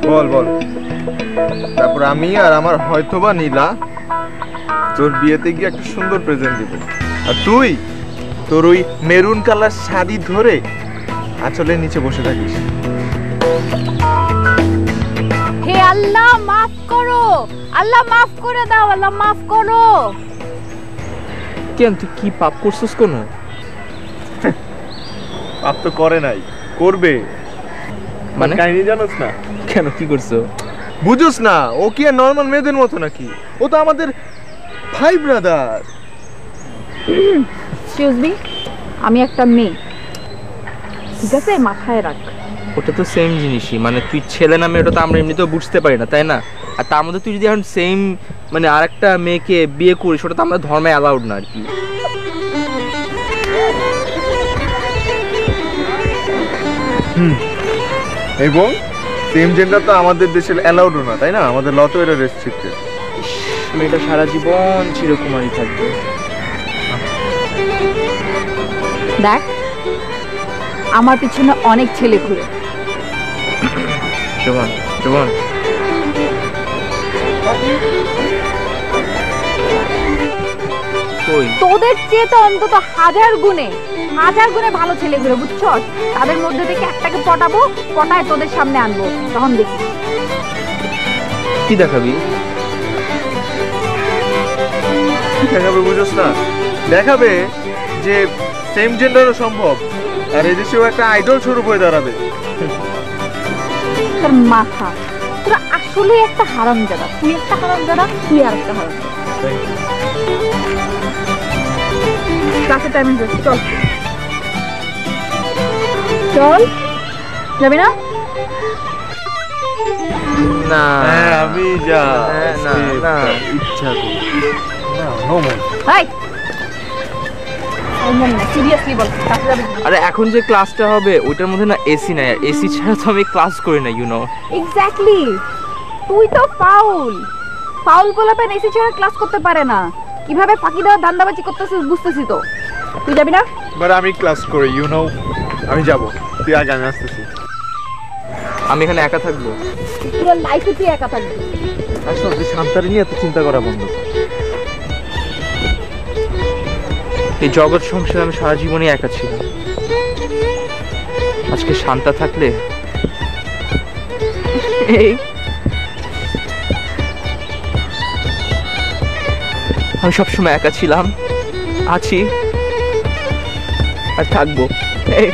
বল বল। তারপর আমি আর আমার হয়তোবা নীলা তোর বিয়েতে গিয়ে একটা সুন্দর প্রেজেন্ট দিব, আর তুই তোর ওই মেরুন কালার শাড়ি ধরে আঁচলের নিচে বসে থাকিস। হে আল্লাহ মাফ করো, আল্লাহ মাফ করে দাও, আল্লাহ মাফ করো। কেন তুই কি পাপ করছিস? কোনো পাপ তো করে নাই, করবে। মানে কাহিনী জানোস না? কেন কি করছো? বুঝোস না? ও কি আর নর্মাল মেয়েদের মতো নাকি? ও তো আমাদের ভাই ব্রাদার। এক্সকিউজ মি, আমি একটা মেয়ে, ঠিক আছে? মাথায় রাখ। ওটা তো সেম জিনিসই, মানে তুই ছেলে না মেয়ে ওটা তো আমরা এমনিতেও বুঝতে পারি না, তাই না? আর তার মধ্যে তুই যদি এখন সেম মানে আরেকটা মেয়েকে বিয়ে করিস, ওটা তো আমরা ধর্মে অ্যালাউড না আর কি। এবং সেম জেন্ডার তো আমাদের দেশে অ্যালাউড না, তাই না? আমাদের ল তো এটা রেস্ট্রিক্টেড। মেয়েটা সারা জীবন চিরকুমারী থাকবে। দেখ, আমার পিছনে অনেক ছেলে ঘুরে। শোভন, শোভন, তোদের চেয়ে তো অন্তত হাজার গুণে ভালো ছেলে ঘুরে, বুঝছস? তাদের মধ্যে থেকে একটাকে পটাবো, পটায় তোদের সামনে আনবো, তখন দেখি কি দেখাবি। দেখাবে, বুঝোস না? দেখাবে যে সেম জেন্ডারও সম্ভব, আর এই দেশেও একটা আইডল স্বরূপ হয়ে দাঁড়াবে। তোর মাথা, তোরা আসলে একটা হারামজাদা। তুই একটা হারামজাদা, তুই আর একটা হারামজাদা। ক্লাসের টাইম হয়ে যাচ্ছে, চল চল। যাবি না? না আমি যা না না ইচ্ছা করি না, নো মন। হাই, সিরিয়াসলি বল, ক্লাসে যাবি? আরে এখন যে ক্লাসটা হবে ওইটার মধ্যে না এসি নাই, আর এসি ছাড়া তো আমি ক্লাস করি না, ইউ নো। এক্স্যাক্টলি, তুই তো ফাউল পোলাপেন এসি ছাড়া ক্লাস করতে পারে না। কিভাবে ফাঁকি দেওয়ার ধান্দাবাজি করতেছিস বুঝতেছি তো। তুই যাবি না? বাট আমি ক্লাস করি, ইউ নো। আমি যাব, তুই আগে, আমি আসতেছি। আমি এখানে একা থাকবো? পুরো লাইফে তুই একা থাকবি। আসলে তুই শান্তারে নিয়ে এত চিন্তা করা বন্ধ কর। এই জগৎ সংসারে আমি সারা জীবনই একা ছিলাম। আজকে শান্তা থাকলে এই আমি সবসময় একা ছিলাম, আছি আর থাকবো। এই